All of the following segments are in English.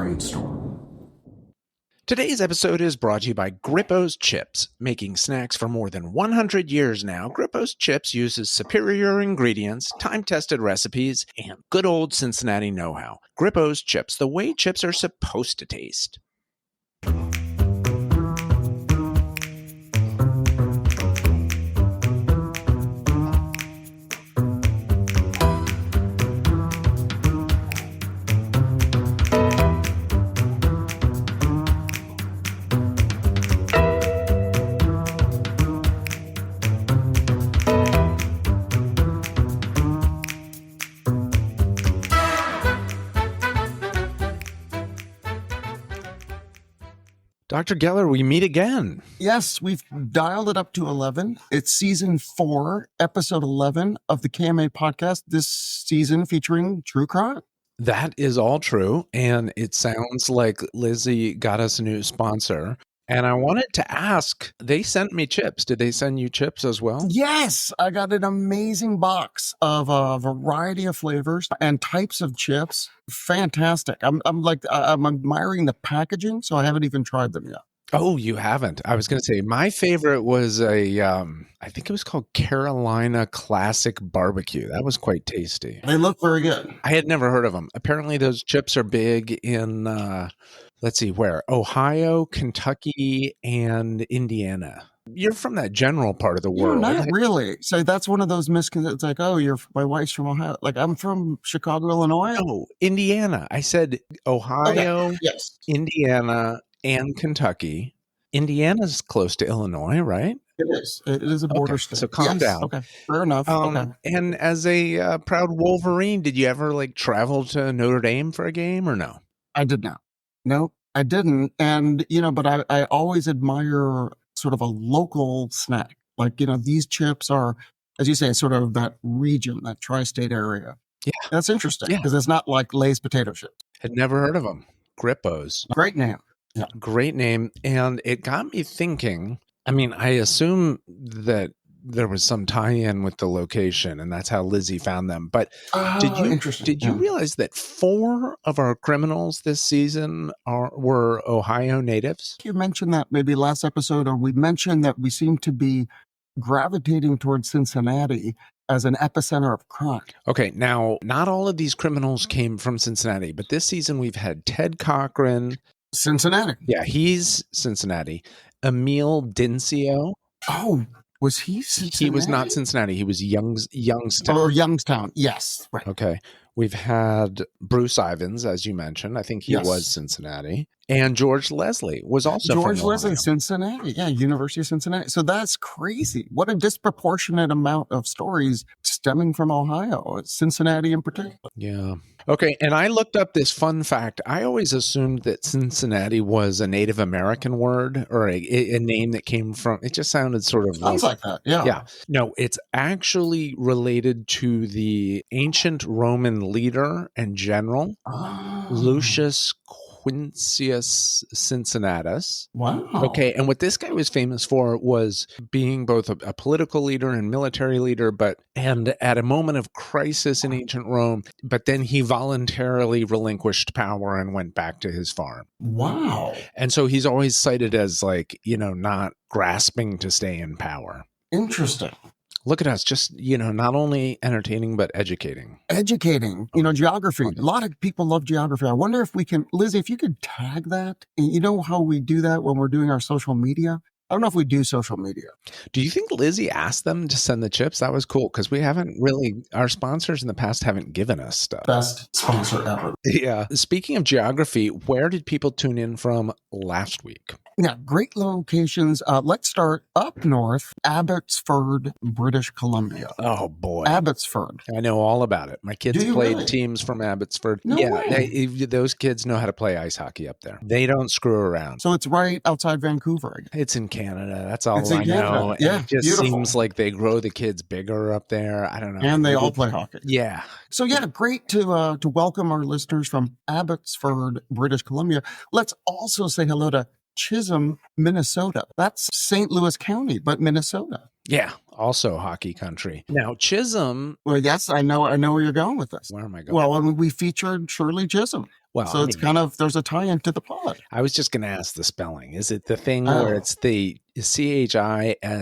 brainstorm. Today's episode is brought to you by Grippo's Chips. Making snacks for more than 100 years now, Grippo's Chips uses superior ingredients, time-tested recipes, and good old Cincinnati know-how. Grippo's Chips, the way chips are supposed to taste. Dr. Geller, we meet again. Yes, we've dialed it up to 11. It's season 4, episode 11 of the KMA podcast, this season featuring true crime. That is all true, and it sounds like Lizzie got us a new sponsor. And I wanted to ask, they sent me chips. Did they send you chips as well? Yes, I got an amazing box of a variety of flavors and types of chips. Fantastic. I'm admiring the packaging, so I haven't even tried them yet. Oh, you haven't? I was going to say my favorite was I think it was called Carolina Classic Barbecue. That was quite tasty. They look very good. I had never heard of them. Apparently those chips are big in, let's see, where? Ohio, Kentucky, and Indiana. You're from that general part of the world. Not really. So that's one of those misconceptions. It's like, oh, my wife's from Ohio. Like, I'm from Chicago, Illinois. No, Indiana. I said Ohio, okay. Yes. Indiana, and Kentucky. Indiana's close to Illinois, right? It is. It is a border state. So calm down. Okay, fair enough. Okay. And as a proud Wolverine, did you ever travel to Notre Dame for a game or no? I did not. No, I didn't. And, but I always admire sort of a local snack. Like, these chips are, as you say, sort of that region, that tri-state area. Yeah. That's interesting because it's not like Lay's potato chips. Had never heard of them. Grippo's. Great name. Yeah. Great name. And it got me thinking, I assume that there was some tie-in with the location and that's how Lizzie found them. But did you realize that 4 of our criminals this season were Ohio natives? You mentioned that maybe last episode, or we mentioned that we seem to be gravitating towards Cincinnati as an epicenter of crime. Okay, now, not all of these criminals came from Cincinnati, but this season we've had Ted Cochran. Cincinnati. Yeah, he's Cincinnati. Emil Dincio. Oh, was he Cincinnati? He was not Cincinnati. He was Youngstown. Or Youngstown, yes. Right. Okay. We've had Bruce Ivins, as you mentioned. I think he was Cincinnati. And George Leslie was also George from Leslie, Cincinnati. Yeah, University of Cincinnati. So that's crazy. What a disproportionate amount of stories stemming from Ohio, Cincinnati in particular. Yeah. Okay, and I looked up this fun fact. I always assumed that Cincinnati was a Native American word or a name that came from, it just sounded sort of Sounds like that, yeah. Yeah. No, it's actually related to the ancient Roman leader and general, Lucius Quincius Cincinnatus. Wow. Okay, and what this guy was famous for was being both a political leader and military leader, and at a moment of crisis in ancient Rome, but then he voluntarily relinquished power and went back to his farm. Wow. And so he's always cited as not grasping to stay in power. Interesting. Look at us, just, not only entertaining, but educating. Educating, geography. A lot of people love geography. I wonder if we can, Lizzie, if you could tag that. You know how we do that when we're doing our social media? I don't know if we do social media. Do you think Lizzie asked them to send the chips? That was cool because we haven't really, our sponsors in the past haven't given us stuff. Best sponsor ever. Yeah. Speaking of geography, where did people tune in from last week? Yeah, great locations. Let's start up north, Abbotsford, British Columbia. Oh, boy. Abbotsford. I know all about it. My kids played teams from Abbotsford. No way. Those kids know how to play ice hockey up there. They don't screw around. So it's right outside Vancouver. It's in Canada. That's all I know. Yeah, it just seems like they grow the kids bigger up there. I don't know. And they all play hockey. Yeah. So yeah, great to welcome our listeners from Abbotsford, British Columbia. Let's also say hello to Chisholm, Minnesota. That's St. Louis County, but Minnesota. Yeah, also hockey country. Now, Chisholm. Well, yes, I know where you're going with this. Where am I going? Well, I mean, we featured Shirley Chisholm. Well, so it's kind of, there's a tie-in to the pod. I was just going to ask the spelling. Is it the thing where it's the CHISHOLM?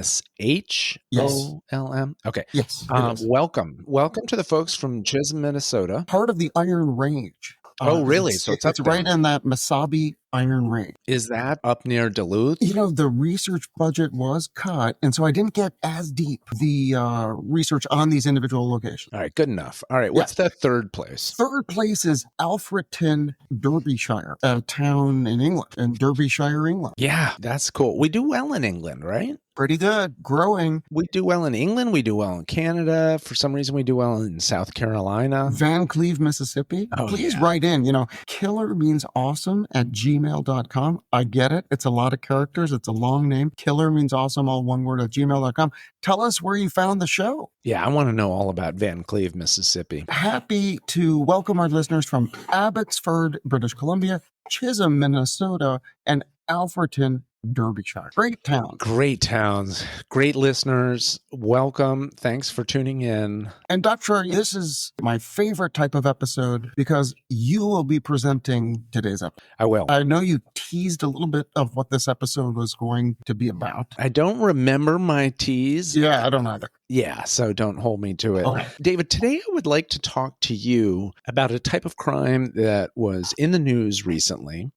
Okay. Yes. Welcome to the folks from Chisholm, Minnesota. Part of the Iron Range. Oh, really? So it's right in that Mesabi Iron Range. Is that up near Duluth? The research budget was cut, and so I didn't get as deep the research on these individual locations. All right, good enough. All right, what's the third place? Third place is Alfreton, Derbyshire, a town in England, in Derbyshire, England. Yeah, that's cool. We do well in England, right? Pretty good. Growing. We do well in England. We do well in Canada. For some reason, we do well in South Carolina. Van Cleve, Mississippi. Please write in. Killer means awesome at gmail.com. I get it. It's a lot of characters. It's a long name. Killer means awesome, all one word, at gmail.com. Tell us where you found the show. Yeah, I want to know all about Van Cleve, Mississippi. Happy to welcome our listeners from Abbotsford, British Columbia, Chisholm, Minnesota, and Alfreton, Derbyshire. Great towns. Great towns. Great listeners. Welcome. Thanks for tuning in. And Dr. This is my favorite type of episode because you will be presenting today's episode. I will. I know you teased a little bit of what this episode was going to be about. I don't remember my tease. Yeah, I don't either. Yeah, so don't hold me to it. Okay. David, today I would like to talk to you about a type of crime that was in the news recently.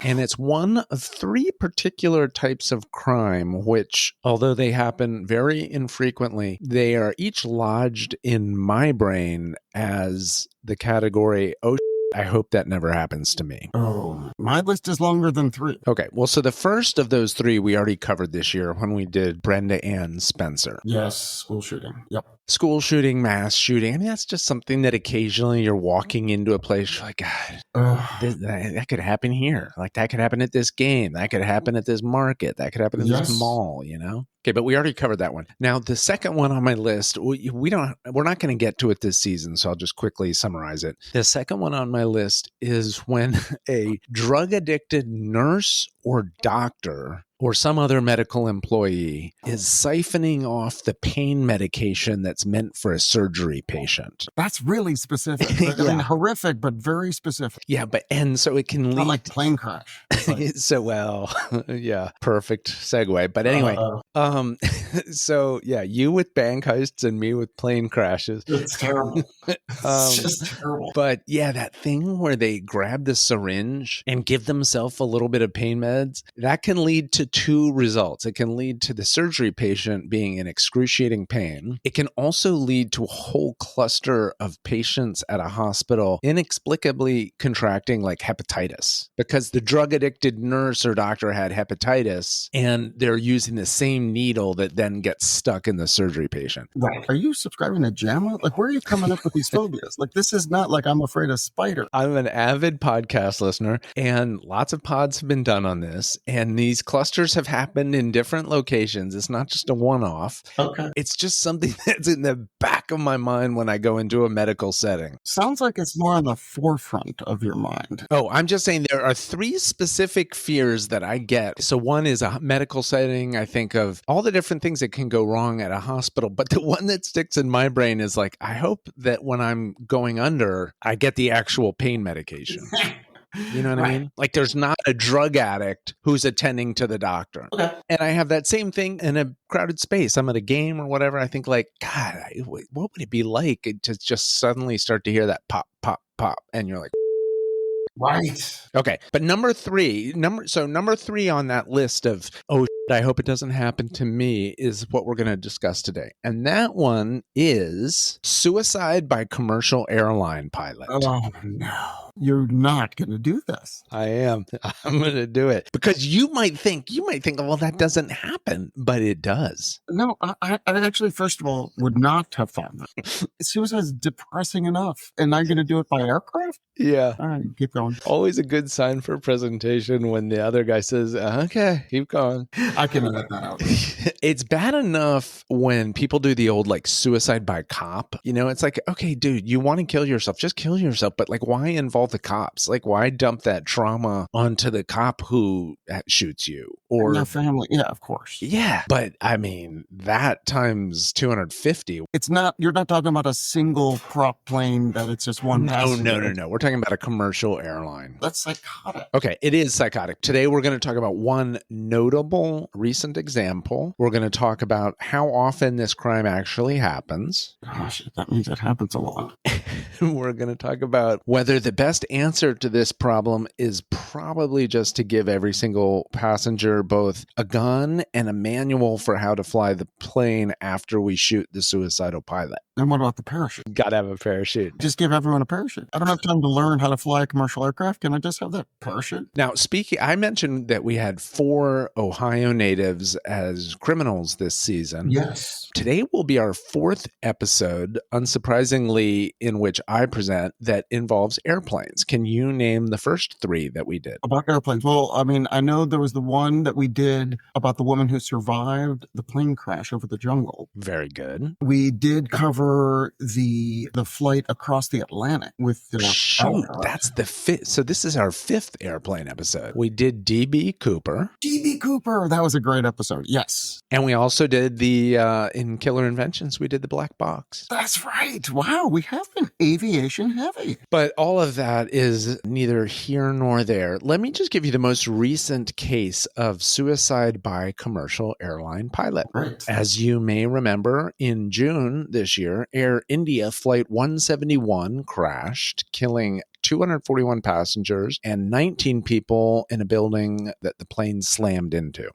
And it's one of three particular types of crime, which, although they happen very infrequently, they are each lodged in my brain as the category, oh, I hope that never happens to me. Oh, my list is longer than three. Okay, well, so the first of those three we already covered this year when we did Brenda Ann Spencer. Yes, school shooting. Yep. School shooting, mass shooting. I mean, that's just something that occasionally you're walking into a place, you're like, God, that could happen here. Like, that could happen at this game. That could happen at this market. That could happen at this mall, Okay, but we already covered that one. Now, the second one on my list, we're not going to get to it this season, so I'll just quickly summarize it. The second one on my list is when a drug-addicted nurse or doctor or some other medical employee is siphoning off the pain medication that's meant for a surgery patient. That's really specific. I mean, horrific, but very specific. Yeah, and so it can lead... Not like plane crash. Perfect segue. But anyway, you with bank heists and me with plane crashes. It's terrible. It's just terrible. But that thing where they grab the syringe and give themselves a little bit of pain meds, that can lead to two results. It can lead to the surgery patient being in excruciating pain. It can also lead to a whole cluster of patients at a hospital inexplicably contracting like hepatitis because the drug-addicted nurse or doctor had hepatitis and they're using the same needle that then gets stuck in the surgery patient. Right. Are you subscribing to JAMA? Like, where are you coming up with these phobias? Like, this is not like I'm afraid of spiders. I'm an avid podcast listener, and lots of pods have been done on this, and these clusters have happened in different locations. It's not just a one-off. Okay. It's just something that's in the back of my mind when I go into a medical setting. Sounds like it's more on the forefront of your mind. Oh, I'm just saying there are three specific fears that I get. So one is a medical setting. I think of all the different things that can go wrong at a hospital, but the one that sticks in my brain is like, I hope that when I'm going under, I get the actual pain medication. You know what I mean? Like, there's not a drug addict who's attending to the doctor. Okay. And I have that same thing in a crowded space. I'm at a game or whatever. I think like, God, what would it be like to just suddenly start to hear that pop, pop, pop? And you're like, right. Okay. But number three on that list of, I hope it doesn't happen to me is what we're going to discuss today. And that one is suicide by commercial airline pilot. Oh, no. You're not going to do this. I am. I'm going to do it because you might think, well, that doesn't happen, but it does. No, I actually, first of all, would not have thought that. Suicide is depressing enough. And I'm going to do it by aircraft? Yeah. All right, keep going. Always a good sign for a presentation when the other guy says, okay, keep going. I can edit that out. It's bad enough when people do the old like suicide by cop. It's like, okay, dude, you want to kill yourself, just kill yourself. But like, why involve the cops? Like, why dump that trauma onto the cop who shoots you or their family. Yeah, of course. Yeah. But I mean, that times 250. It's not, you're not talking about a single prop plane that it's just one passenger. No. We're talking about a commercial airline. That's psychotic. Okay, it is psychotic. Today, we're going to talk about one notable recent example. We're going to talk about how often this crime actually happens. Gosh, that means it happens a lot. We're going to talk about whether the best answer to this problem is probably just to give every single passenger both a gun and a manual for how to fly the plane after we shoot the suicidal pilot. And what about the parachute? Got to have a parachute. Just give everyone a parachute. I don't have time to learn how to fly a commercial aircraft. Can I just have that parachute? Now, I mentioned that we had 4 Ohio natives as criminals this season. Yes. Today will be our 4th episode, unsurprisingly, in which I present that involves airplanes. Can you name the first 3 that we did? About airplanes. Well, I mean, I know there was the one that we did about the woman who survived the plane crash over the jungle. Very good. We did cover the flight across the Atlantic with the Shoot, that's the 5th. So this is our 5th airplane episode. We did D.B. Cooper. D.B. Cooper. That was a great episode. Yes. And we also did in Killer Inventions, we did the black box. That's right. Wow. We have been aviation heavy. But all of that is neither here nor there. Let me just give you the most recent case of suicide by commercial airline pilot. Right. As you may remember, in June this year, Air India Flight 171 crashed, killing 241 passengers and 19 people in a building that the plane slammed into.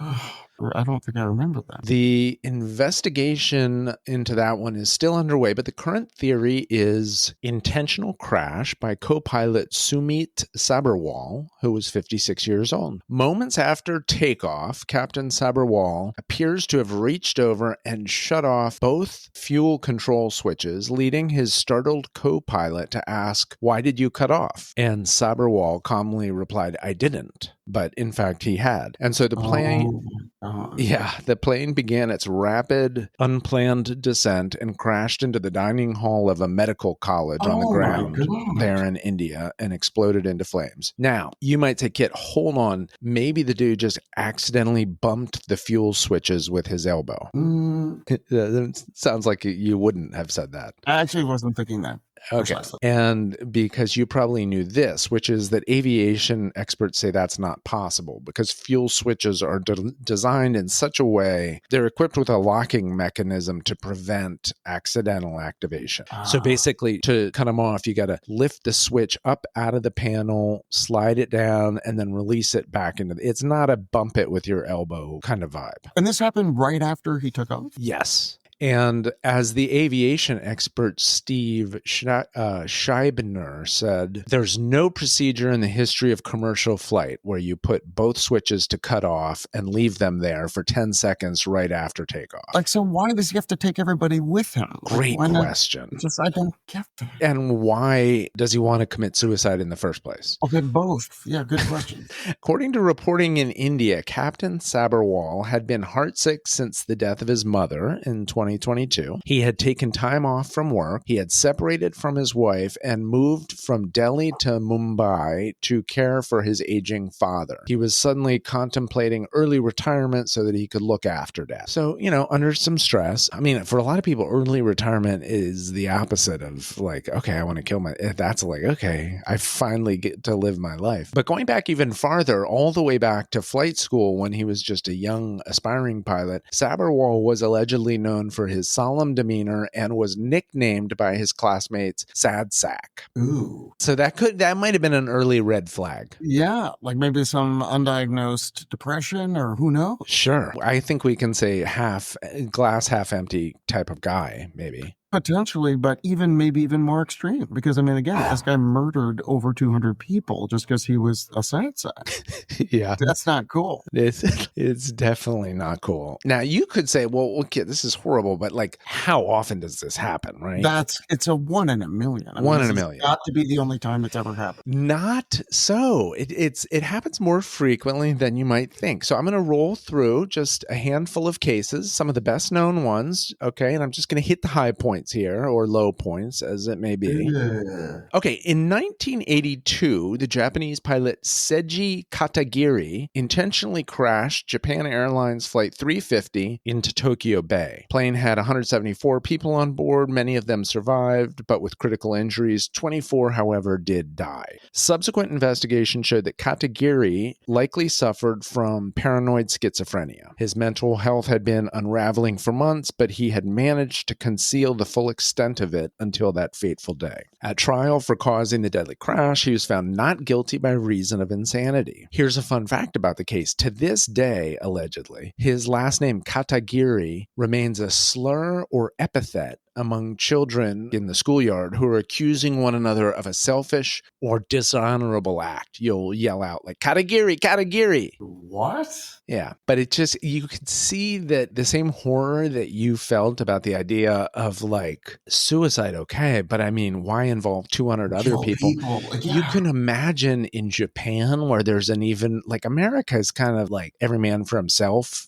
I don't think I remember that. The investigation into that one is still underway, but the current theory is intentional crash by co-pilot Sumit Sabharwal, who was 56 years old. Moments after takeoff, Captain Sabharwal appears to have reached over and shut off both fuel control switches, leading his startled co-pilot to ask, "Why did you cut off?" And Sabharwal calmly replied, "I didn't." But in fact, he had. And so the plane, the plane began its rapid, unplanned descent and crashed into the dining hall of a medical college on the ground there in India and exploded into flames. Now, you might say, Kit, hold on. Maybe the dude just accidentally bumped the fuel switches with his elbow. It sounds like you wouldn't have said that. I actually wasn't thinking that. Okay. And because you probably knew this, which is that aviation experts say that's not possible because fuel switches are designed in such a way, they're equipped with a locking mechanism to prevent accidental activation. So basically, to cut them off, you got to lift the switch up out of the panel, slide it down, and then release it back into it's not a bump it with your elbow kind of vibe. And this happened right after he took off? Yes. And as the aviation expert Steve Scheibner said, there's no procedure in the history of commercial flight where you put both switches to cut off and leave them there for 10 seconds right after takeoff. Like, so why does he have to take everybody with him? Great question. I don't get that. And why does he want to commit suicide in the first place? Okay, both. Yeah, good question. According to reporting in India, Captain Sabharwal had been heartsick since the death of his mother in 2022. He had taken time off from work. He had separated from his wife and moved from Delhi to Mumbai to care for his aging father. He was suddenly contemplating early retirement so that he could look after Dad. So, under some stress. I mean, for a lot of people, early retirement is the opposite of like, okay, I want to kill that's like, okay, I finally get to live my life. But going back even farther, all the way back to flight school when he was just a young aspiring pilot, Sabharwal was allegedly known for his solemn demeanor and was nicknamed by his classmates Sad Sack. Ooh. So that might have been an early red flag. Yeah, like maybe some undiagnosed depression or who knows? Sure. I think we can say glass half empty type of guy, maybe. Potentially, but maybe even more extreme. Because, I mean, again, this guy murdered over 200 people just because he was a sad sack. Yeah. That's not cool. It's definitely not cool. Now, you could say, well, okay, this is horrible, but like, how often does this happen, right? It's a 1 in a million. One in a million. Got to be the only time it's ever happened. Not so. It happens more frequently than you might think. So I'm going to roll through just a handful of cases, some of the best known ones, okay? And I'm just going to hit the high points points here, or low points, as it may be. Okay, in 1982, the Japanese pilot Seiji Katagiri intentionally crashed Japan Airlines Flight 350 into Tokyo Bay. Plane had 174 people on board. Many of them survived, but with critical injuries. 24, however, did die. Subsequent investigation showed that Katagiri likely suffered from paranoid schizophrenia. His mental health had been unraveling for months, but he had managed to conceal the full extent of it until that fateful day. At trial for causing the deadly crash, he was found not guilty by reason of insanity. Here's a fun fact about the case. To this day, allegedly, his last name, Katagiri, remains a slur or epithet among children in the schoolyard who are accusing one another of a selfish or dishonorable act. You'll yell out like, Katagiri, Katagiri. What? Yeah, but it just, you could see that the same horror that you felt about the idea of like suicide, okay, but I mean, why involve 200 other people? Yeah. You can imagine in Japan where there's an even, like America is kind of like every man for himself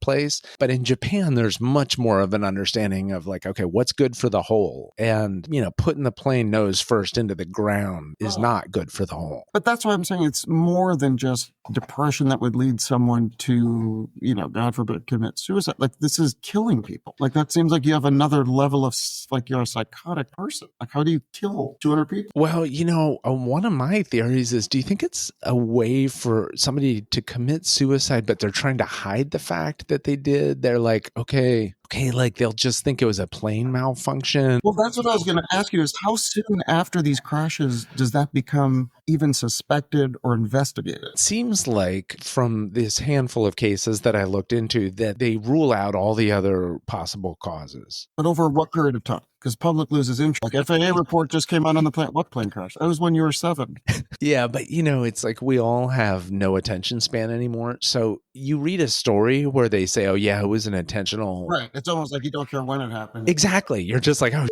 place. But in Japan, there's much more of an understanding of like, okay, what's good for the whole? And, you know, putting the plane nose first into the ground is not good for the whole. But that's why I'm saying it's more than just depression that would lead someone to, you know, God forbid, commit suicide. Like, this is killing people. Like, that seems like you have another level of, like, you're a psychotic person. Like, how do you kill 200 people? Well, you know, one of my theories is, do you think it's a way for somebody to commit suicide, but they're trying to hide the fact that they did? They're like, okay, like they'll just think it was a plane malfunction. Well, that's what I was going to ask you is how soon after these crashes does that become even suspected or investigated? It seems like from this handful of cases that I looked into that they rule out all the other possible causes. But over what period of time? Because public loses interest. Like FAA report just came out on the plane. What plane crash? That was when you were 7. Yeah, but you know, it's like we all have no attention span anymore. So you read a story where they say, oh yeah, it was an intentional. Right. It's almost like you don't care when it happened. Exactly. You're just like, oh,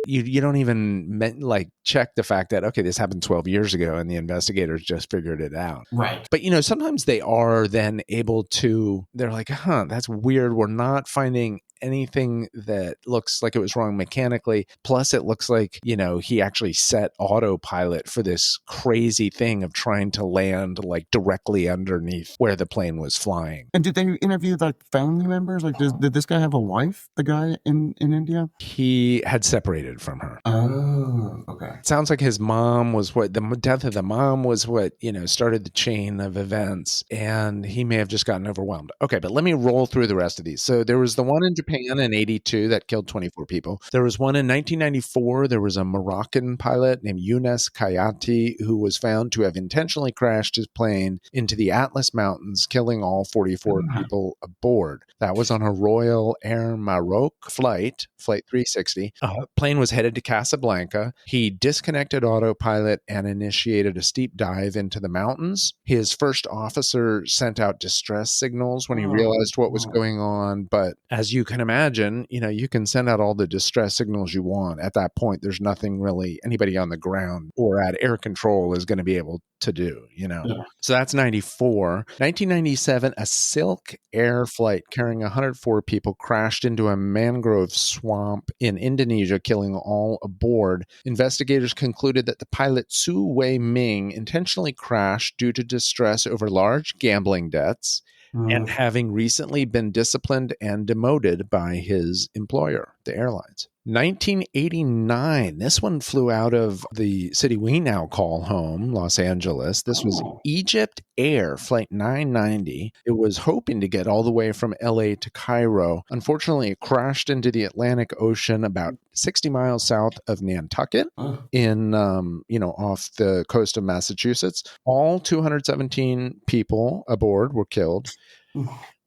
you don't even like check the fact that, okay, this happened 12 years ago and the investigators just figured it out. Right. But, you know, sometimes they are then able to, they're like, that's weird. We're not finding anything that looks like it was wrong mechanically. Plus, it looks like, you know, he actually set autopilot for this crazy thing of trying to land like directly underneath where the plane was flying. And did they interview like family members? Like, did this guy have a wife, the guy in India? He had separated from her. Oh, okay. It sounds like his mom was the death of the mom was what, you know, started the chain of events, and he may have just gotten overwhelmed. Okay, but let me roll through the rest of these. So there was the one in Japan in 82 that killed 24 people. There was one in 1994. There was a Moroccan pilot named Younes Kayati who was found to have intentionally crashed his plane into the Atlas Mountains, killing all 44 people aboard. That was on a Royal Air Maroc flight 360. Plane was headed to Casablanca. He disconnected autopilot and initiated a steep dive into the mountains. His first officer sent out distress signals when he realized what was going on. But as you can imagine, you know, you can send out all the distress signals you want. At that point, there's nothing really anybody on the ground or at air control is going to be able to do, you know. Yeah. So that's 94. 1997, a Silk Air flight carrying 104 people crashed into a mangrove swamp in Indonesia, killing all aboard. Investigators concluded that the pilot Su Wei Ming intentionally crashed due to distress over large gambling debts and having recently been disciplined and demoted by his employer, the airlines. 1989, this one flew out of the city we now call home, Los Angeles. This was Egypt Air Flight 990. It was hoping to get all the way from LA to Cairo. Unfortunately, it crashed into the Atlantic Ocean about 60 miles south of Nantucket in, off the coast of Massachusetts. All 217 people aboard were killed.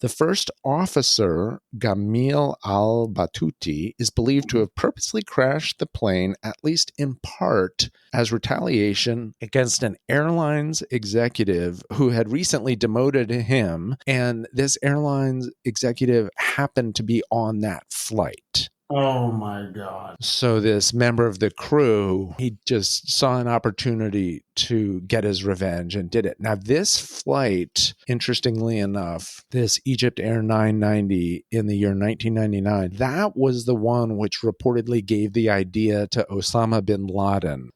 The first officer, Gamil al-Batuti, is believed to have purposely crashed the plane, at least in part, as retaliation against an airlines executive who had recently demoted him, and this airlines executive happened to be on that flight. Oh my God. So this member of the crew, he just saw an opportunity to get his revenge and did it. Now, this flight, interestingly enough, this Egypt Air 990 in the year 1999, that was the one which reportedly gave the idea to Osama bin Laden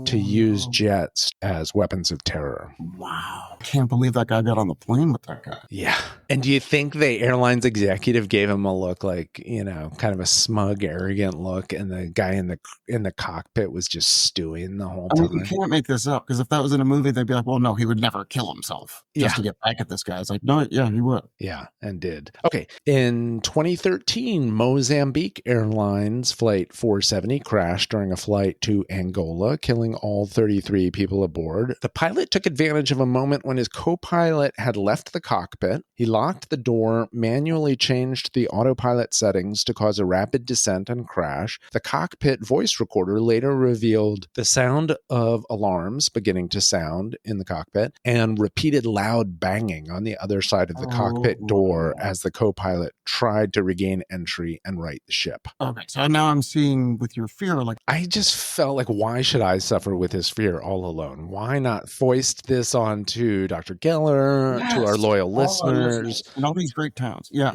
to use jets as weapons of terror. Wow. I can't believe that guy got on the plane with that guy. Yeah. And do you think the airline's executive gave him a look like, kind of a smug, arrogant look, and the guy in the cockpit was just stewing the whole time? You can't make this up, because if that was in a movie, they'd be like, well, no, he would never kill himself just to get back at this guy. It's like, no, yeah, he would. Yeah, and did. Okay. In 2013, Mozambique Airlines Flight 470 crashed during a flight to Angola, killing all 33 people aboard. The pilot took advantage of a moment when his co-pilot had left the cockpit. He locked the door, manually changed the autopilot settings to cause a rapid descent and crash. The cockpit voice recorder later revealed the sound of alarms beginning to sound in the cockpit and repeated loud banging on the other side of the cockpit door as the co-pilot tried to regain entry and right the ship. Okay, so now I'm seeing with your fear, like, I just felt like, why should I suffer with this fear all alone? Why not foist this on to Dr. Geller, to our loyal listeners? And all these great towns. Yeah.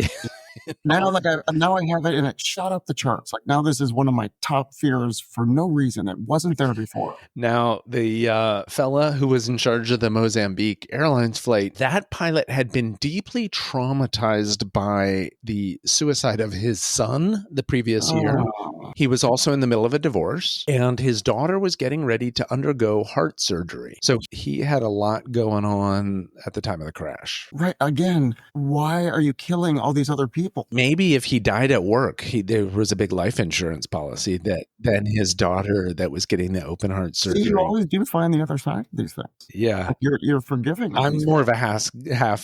Now I have it, and it shot up the charts. Like, now this is one of my top fears for no reason. It wasn't there before. Now, the fella who was in charge of the Mozambique Airlines flight, that pilot had been deeply traumatized by the suicide of his son the previous year. He was also in the middle of a divorce, and his daughter was getting ready to undergo heart surgery. So he had a lot going on at the time of the crash. Right. Again, why are you killing all these other people? Maybe if he died at work, there was a big life insurance policy that then his daughter that was getting the open heart surgery. See, you always do find the other side of these things. Yeah. Like you're forgiving. I'm more of a glass half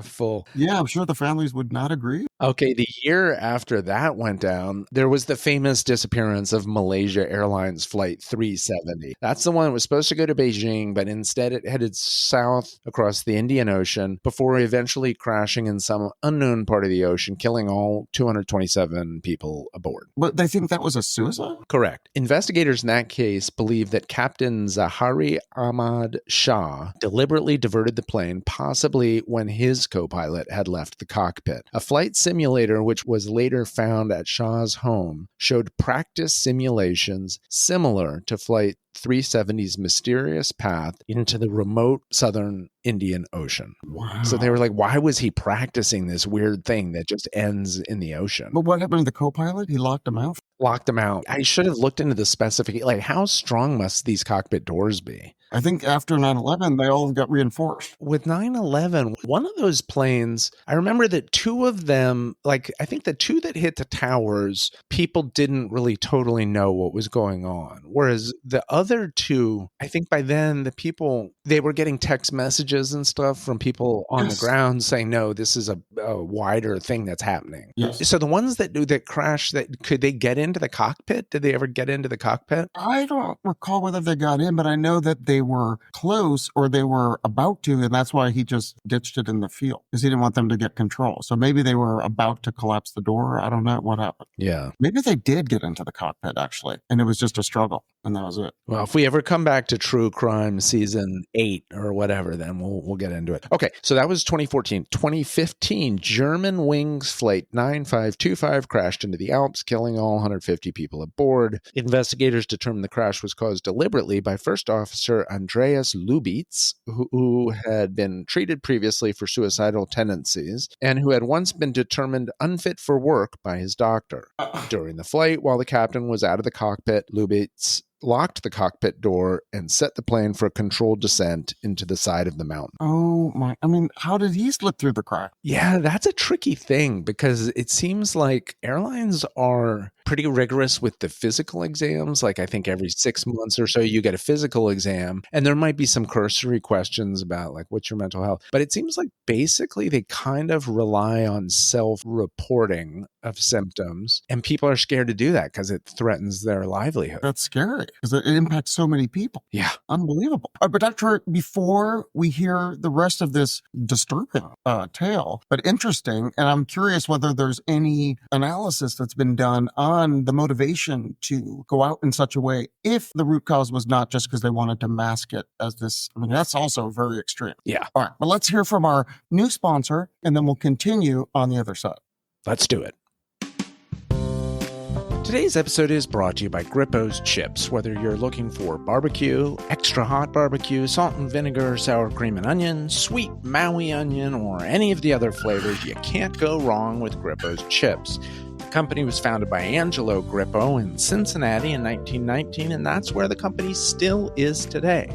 full. Yeah, I'm sure the families would not agree. Okay, the year after that went down, there was the famous disappearance of Malaysia Airlines Flight 370. That's the one that was supposed to go to Beijing, but instead it headed south across the Indian Ocean before eventually crashing in some unknown part of the ocean, killing all 227 people aboard. But they think that was a suicide? Correct. Investigators in that case believe that Captain Zahari Ahmad Shah deliberately diverted the plane, possibly when his co-pilot had left the cockpit. A flight simulator, which was later found at Shah's home, showed practice simulations similar to Flight 370's mysterious path into the remote southern Indian Ocean. Wow. So they were like, why was he practicing this weird thing that just ends in the ocean? But what happened to the co-pilot? He locked him out? Locked him out. I should have looked into the specification. Like, how strong must these cockpit doors be? I think after 9/11, they all got reinforced. With 9/11, one of those planes, I remember that two of them, like, I think the two that hit the towers, people didn't really totally know what was going on. Whereas the other two, I think by then the people, they were getting text messages and stuff from people on the ground saying, no, this is a wider thing that's happening. Yes. So the ones that crashed, could they get into the cockpit? Did they ever get into the cockpit? I don't recall whether they got in, but I know that they were close or they were about to, and that's why he just ditched it in the field, because he didn't want them to get control. So maybe they were about to collapse the door. I don't know what happened. Yeah. Maybe they did get into the cockpit, actually, and it was just a struggle, and that was it. Well, if we ever come back to True Crime Season 8 or whatever, then we'll get into it. Okay, so that was 2014. 2015, German Wings Flight 9525 crashed into the Alps, killing all 150 people aboard. Investigators determined the crash was caused deliberately by First Officer Andreas Lubitz, who had been treated previously for suicidal tendencies and who had once been determined unfit for work by his doctor. During the flight, while the captain was out of the cockpit, Lubitz locked the cockpit door and set the plane for a controlled descent into the side of the mountain. Oh my, I mean, how did he slip through the crack? Yeah, that's a tricky thing because it seems like airlines are pretty rigorous with the physical exams. Like I think every 6 months or so you get a physical exam, and there might be some cursory questions about like what's your mental health. But it seems like basically they kind of rely on self-reporting of symptoms, and people are scared to do that because it threatens their livelihood. That's scary because it impacts so many people. Yeah. Unbelievable. But Dr., before we hear the rest of this disturbing tale, but interesting, and I'm curious whether there's any analysis that's been done on on the motivation to go out in such a way if the root cause was not just because they wanted to mask it as this? I mean, that's also very extreme. Yeah. All right, but let's hear from our new sponsor, and then we'll continue on the other side. Let's do it. Today's episode is brought to you by Grippo's Chips. Whether you're looking for barbecue, extra hot barbecue, salt and vinegar, sour cream and onion, sweet Maui onion, or any of the other flavors, you can't go wrong with Grippo's Chips. The company was founded by Angelo Grippo in Cincinnati in 1919, and that's where the company still is today.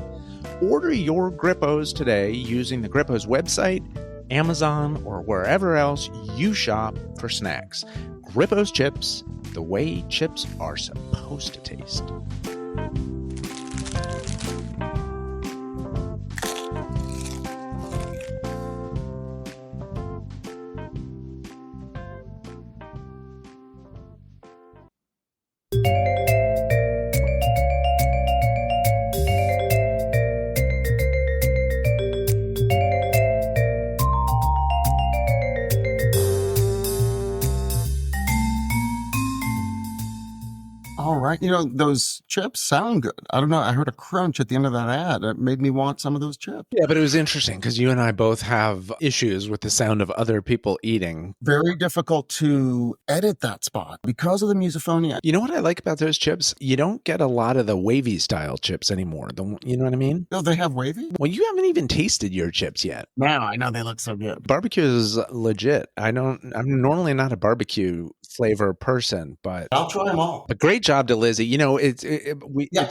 Order your Grippos today using the Grippo's website, Amazon, or wherever else you shop for snacks. Grippo's Chips, the way chips are supposed to taste. All right. You know, those chips sound good. I don't know. I heard a crunch at the end of that ad. It made me want some of those chips. Yeah, but it was interesting because you and I both have issues with the sound of other people eating. Very difficult to edit that spot because of the misophonia. You know what I like about those chips? You don't get a lot of the wavy style chips anymore. You know what I mean? No, they have wavy? Well, you haven't even tasted your chips yet. Now I know they look so good. Barbecue is legit. I'm normally not a barbecue flavor person, but I'll try them all. But great job to Lizzie. You know, it's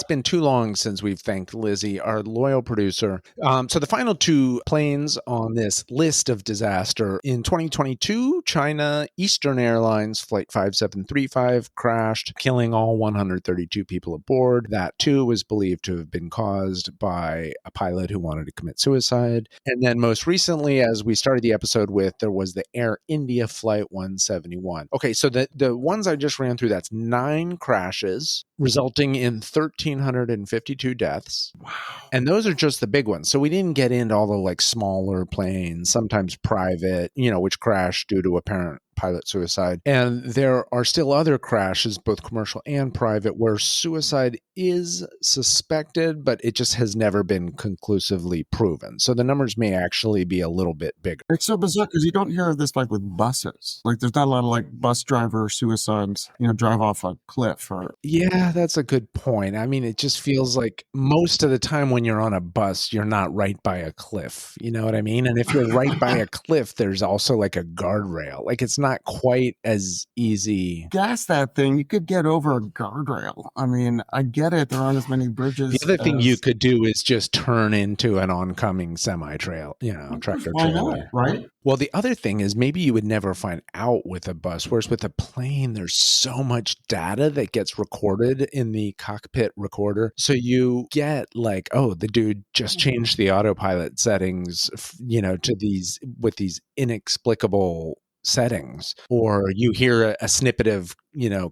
been too long since we've thanked Lizzie, our loyal producer. So the final two planes on this list of disaster in 2022, China Eastern Airlines Flight 5735 crashed, killing all 132 people aboard. That too was believed to have been caused by a pilot who wanted to commit suicide. And then most recently, as we started the episode with, there was the Air India Flight 171. Okay, so the ones I just ran through, that's 9 crashes, resulting in 1,352 deaths. Wow. And those are just the big ones. So we didn't get into all the like smaller planes, sometimes private, which crashed due to apparent pilot suicide. And there are still other crashes, both commercial and private, where suicide is suspected, but it just has never been conclusively proven. So the numbers may actually be a little bit bigger. It's so bizarre because you don't hear of this like with buses. Like there's not a lot of like bus driver suicides, drive off a cliff or... Yeah, that's a good point. I mean, it just feels like most of the time when you're on a bus, you're not right by a cliff. You know what I mean? And if you're right by a cliff, there's also like a guardrail. Like it's not quite as easy. Gas that thing, you could get over a guardrail. I mean, I get it. There aren't as many bridges. The other thing you could do is just turn into an oncoming semi-trail, tractor trailer. Right? Well, the other thing is maybe you would never find out with a bus, whereas with a plane, there's so much data that gets recorded in the cockpit recorder. So you get like, oh, the dude just changed the autopilot settings, to these inexplicable settings, or you hear a snippet of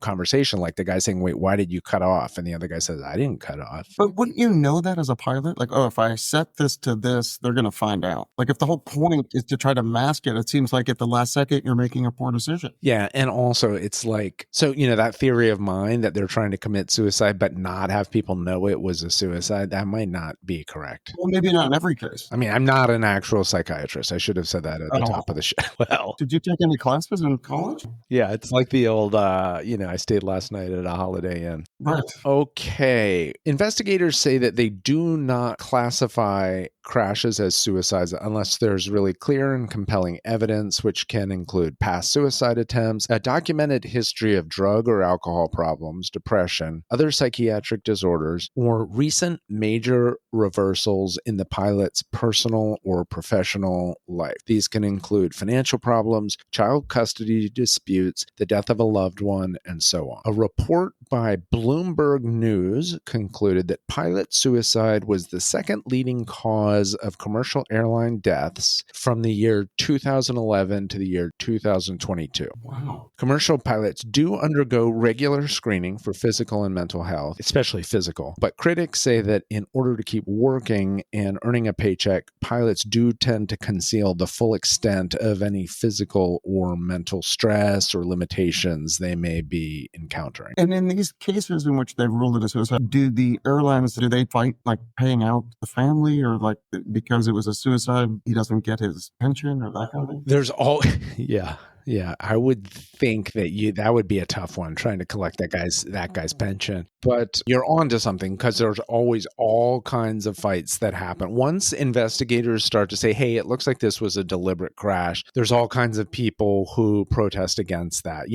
conversation, like the guy saying, wait, why did you cut off? And the other guy says, I didn't cut off. But wouldn't you know that as a pilot? Like, oh, if I set this to this, they're going to find out. Like if the whole point is to try to mask it, it seems like at the last second you're making a poor decision. Yeah. And also it's like, so, that theory of mine that they're trying to commit suicide but not have people know it was a suicide, that might not be correct. Well, maybe not in every case. I mean, I'm not an actual psychiatrist. I should have said that at the top of the show. Well, did you take any classes in college? Yeah, it's like the old, I stayed last night at a Holiday Inn. Right. Okay. Investigators say that they do not classify crashes as suicides unless there's really clear and compelling evidence, which can include past suicide attempts, a documented history of drug or alcohol problems, depression, other psychiatric disorders, or recent major reversals in the pilot's personal or professional life. These can include financial problems, child custody disputes, the death of a loved one, and so on. A report by Bloomberg News concluded that pilot suicide was the second leading cause of commercial airline deaths from the year 2011 to the year 2022. Wow. Commercial pilots do undergo regular screening for physical and mental health, especially physical. But critics say that in order to keep working and earning a paycheck, pilots do tend to conceal the full extent of any physical or mental stress or limitations they may be encountering. And in these cases in which they've ruled it a suicide, do the airlines, do they fight like paying out the family, or like because it was a suicide, he doesn't get his pension or that kind of thing? There's all, yeah. Yeah, I would think that would be a tough one, trying to collect that guy's pension. But you're onto something, because there's always all kinds of fights that happen. Once investigators start to say, hey, it looks like this was a deliberate crash, there's all kinds of people who protest against that.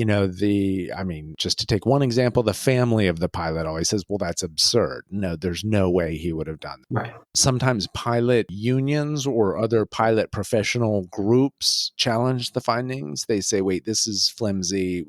Just to take one example, the family of the pilot always says, well, that's absurd. No, there's no way he would have done that. Right. Sometimes pilot unions or other pilot professional groups challenge the findings. They say, wait, this is flimsy.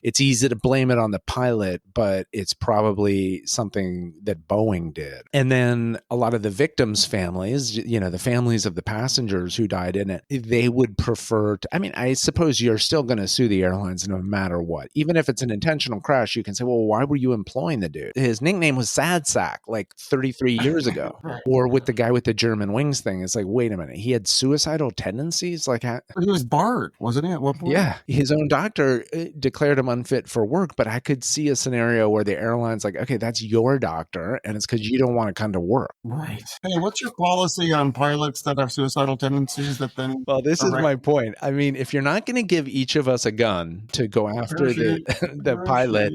It's easy to blame it on the pilot, but it's probably something that Boeing did. And then a lot of the victims' families, the families of the passengers who died in it, they would prefer to, I suppose you're still going to sue the airlines no matter what. Even if it's an intentional crash, you can say, well, why were you employing the dude? His nickname was Sad Sack like 33 years ago. Right. Or with the guy with the German wings thing, it's like, wait a minute, he had suicidal tendencies? Like, he was barred, wasn't he, at one point? Yeah, his own doctor declared him unfit for work, but I could see a scenario where the airline's like, okay, that's your doctor, and it's because you don't want to come to work. Right. Hey, what's your policy on pilots that have suicidal tendencies that then... Well, this is my point. If you're not going to give each of us a gun to go after the pilot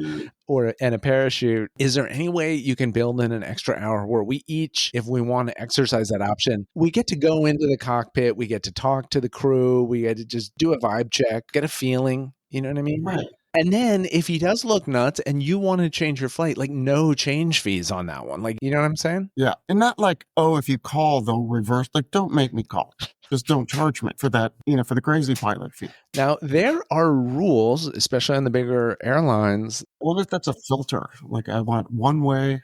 and a parachute, is there any way you can build in an extra hour where we each, if we want to exercise that option, we get to go into the cockpit, we get to talk to the crew, we get to just do a vibe check, get a feeling, you know what I mean? Right. And then if he does look nuts and you want to change your flight, like no change fees on that one. Like, you know what I'm saying? Yeah. And not like, oh, if you call, they'll reverse. Like, don't make me call. Just don't charge me for that, for the crazy pilot fee. Now, there are rules, especially on the bigger airlines. What if that's a filter? Like, I want one way,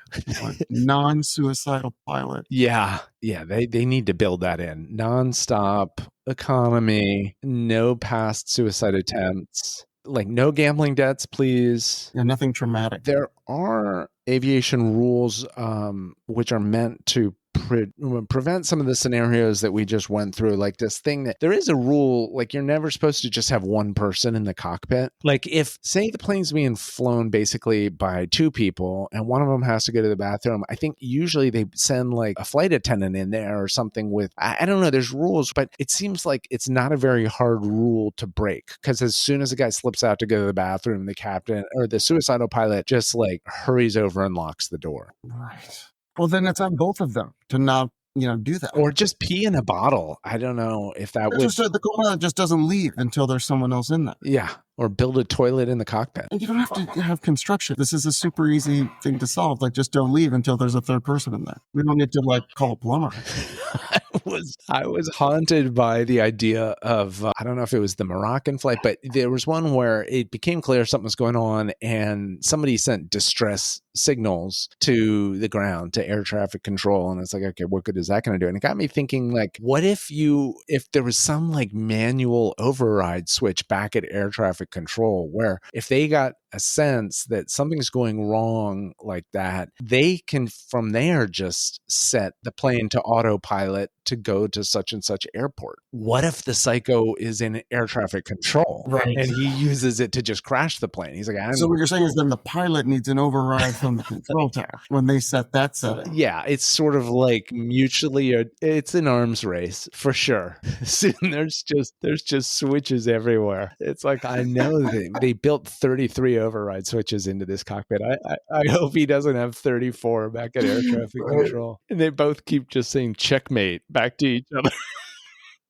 non-suicidal pilot. Yeah. They need to build that in. Non-stop economy, no past suicide attempts. Like no gambling debts, please. Yeah, nothing traumatic. There are aviation rules which are meant to prevent some of the scenarios that we just went through, like this thing that there is a rule, like you're never supposed to just have one person in the cockpit. Like if, say, the plane's being flown basically by two people and one of them has to go to the bathroom, I think usually they send like a flight attendant in there or something with, I don't know, there's rules, but it seems like it's not a very hard rule to break, because as soon as a guy slips out to go to the bathroom, the captain or the suicidal pilot just like hurries over and locks the door. Right. Well, then it's on both of them to not, do that. Or just pee in a bottle. I don't know if that would... The co-pilot just doesn't leave until there's someone else in there. Yeah. Or build a toilet in the cockpit. And you don't have to have construction. This is a super easy thing to solve. Like, just don't leave until there's a third person in there. We don't need to, call a plumber. I was haunted by the idea of, I don't know if it was the Moroccan flight, but there was one where it became clear something was going on and somebody sent distress signals to the ground, to air traffic control. And it's like, okay, what good is that going to do? And it got me thinking, like, what if there was some like manual override switch back at air traffic control, where if they got a sense that something's going wrong like that, they can from there just set the plane to autopilot to go to such and such airport. What if the psycho is in air traffic control, right, and he uses it to just crash the plane? He's like, so what you're saying is then the pilot needs an override from the control tower when they set that setting. Yeah, it's sort of like it's an arms race for sure. Soon there's just switches everywhere. It's like, I know they built 33 override switches into this cockpit. I hope he doesn't have 34 back at air traffic control. And they both keep just saying checkmate back to each other.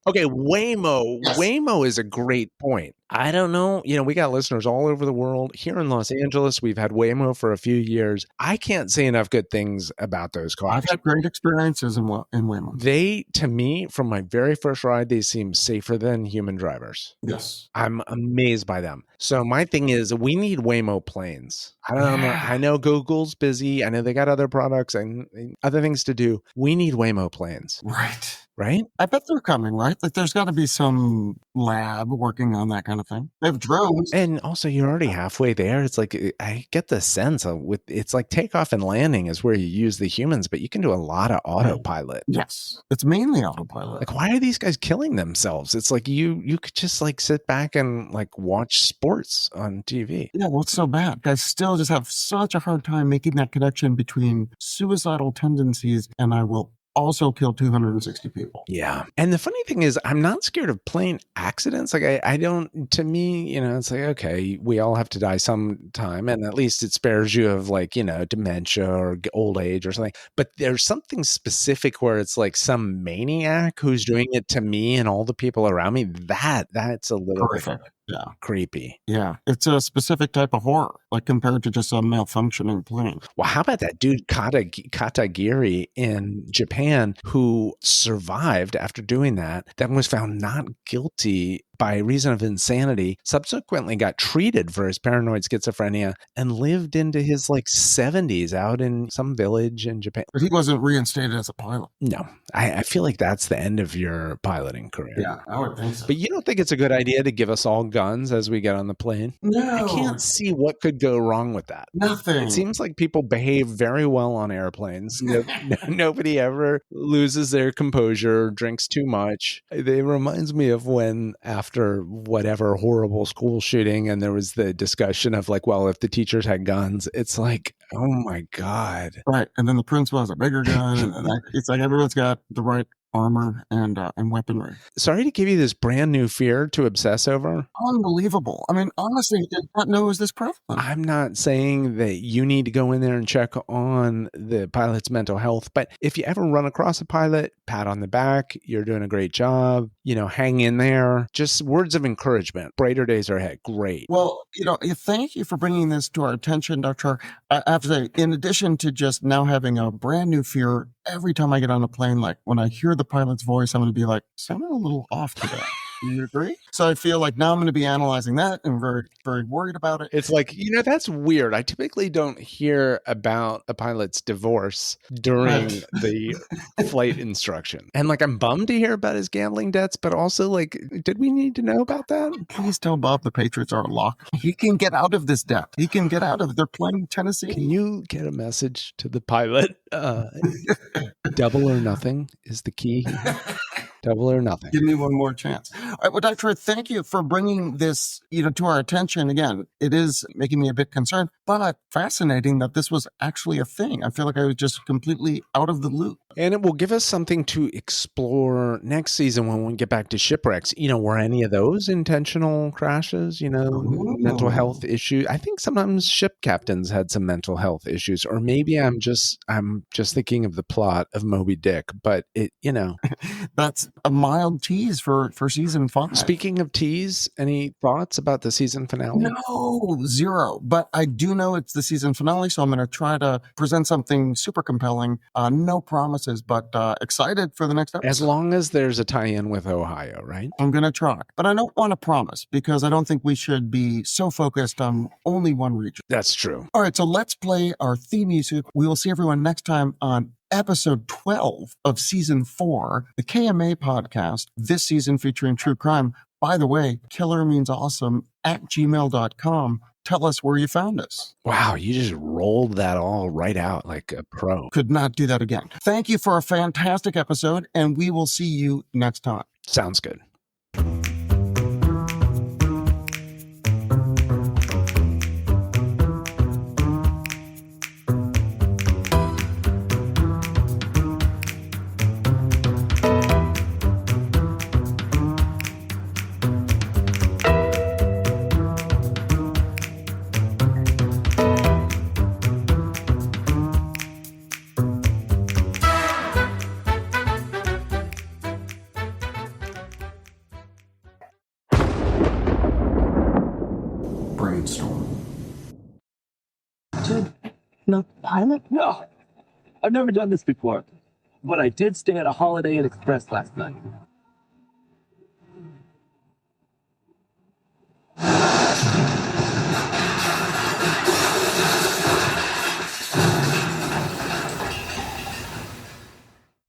Okay, Waymo. Yes. Waymo is a great point. I don't know. We got listeners all over the world. Here in Los Angeles, we've had Waymo for a few years. I can't say enough good things about those cars. I've had great experiences in Waymo. They, to me, from my very first ride, they seem safer than human drivers. Yes. I'm amazed by them. So my thing is, we need Waymo planes. I don't know. I know Google's busy. I know they got other products and other things to do. We need Waymo planes. Right? I bet they're coming, right? Like there's got to be some lab working on that kind of thing. They have drones. And also you're already halfway there. It's like, I get the sense of it's like takeoff and landing is where you use the humans, but you can do a lot of autopilot. Yes. It's mainly autopilot. Like, why are these guys killing themselves? It's like you could just like sit back and like watch sports on TV. Yeah, what's so bad? Guys still just have such a hard time making that connection between suicidal tendencies and I will also killed 260 people. Yeah. And the funny thing is, I'm not scared of plane accidents. Like I don't, to me, it's like, okay, we all have to die sometime. And at least it spares you of like, dementia or old age or something. But there's something specific where it's like some maniac who's doing it to me and all the people around me. That's a little bit creepy. Yeah. It's a specific type of horror, like compared to just a malfunctioning plane. Well, how about that dude Katagiri in Japan who survived after doing that, then was found not guilty by reason of insanity, subsequently got treated for his paranoid schizophrenia and lived into his like 70s out in some village in Japan. But he wasn't reinstated as a pilot. No, I feel like that's the end of your piloting career. Yeah, I would think so. But you don't think it's a good idea to give us all guns as we get on the plane? No. I can't see what could go wrong with that. Nothing. It seems like people behave very well on airplanes. Nobody ever loses their composure, drinks too much. It reminds me of when after whatever horrible school shooting and there was the discussion of like, well, if the teachers had guns, it's like, oh my God. Right. And then the principal has a bigger gun. And it's like everyone's got the right armor and weaponry. Sorry to give you this brand new fear to obsess over. Unbelievable. I mean, honestly, I did not know it was this prevalent. I'm not saying that you need to go in there and check on the pilot's mental health, but if you ever run across a pilot, pat on the back, you're doing a great job, hang in there. Just words of encouragement. Brighter days are ahead. Great. Well, thank you for bringing this to our attention, Dr. I have to say, in addition to just now having a brand new fear, every time I get on a plane, like when I hear the pilot's voice, I'm going to be like, sounded a little off today. Do you agree? So I feel like now I'm going to be analyzing that and very, very worried about it. It's like, that's weird. I typically don't hear about a pilot's divorce during the flight instruction. And like, I'm bummed to hear about his gambling debts, but also like, did we need to know about that? Please tell Bob the Patriots are a lock. He can get out of this debt. He can get out of it. They're playing Tennessee. Can you get a message to the pilot? Double or nothing is the key. Double or nothing. Give me one more chance. All right, well, Doctor, thank you for bringing this, to our attention. Again, it is making me a bit concerned, but fascinating that this was actually a thing. I feel like I was just completely out of the loop. And it will give us something to explore next season when we get back to shipwrecks. Were any of those intentional crashes? Mental health issues. I think sometimes ship captains had some mental health issues, or maybe I'm just thinking of the plot of Moby Dick. But that's a mild tease for season 5. Speaking of tease, any thoughts about the season finale? No, zero. But I do know it's the season finale, so I'm going to try to present something super compelling. No promises, but excited for the next episode. As long as there's a tie-in with Ohio, right? I'm going to try. But I don't want to promise because I don't think we should be so focused on only one region. That's true. All right, so let's play our theme music. We will see everyone next time on episode 12 of season 4, the KMA podcast, this season featuring true crime. By the way, killer means awesome @gmail.com. Tell us where you found us. Wow, you just rolled that all right out like a pro. Could not do that again. Thank you for a fantastic episode, and we will see you next time. Sounds good. pilot? No. I've never done this before. But I did stay at a Holiday Inn Express last night.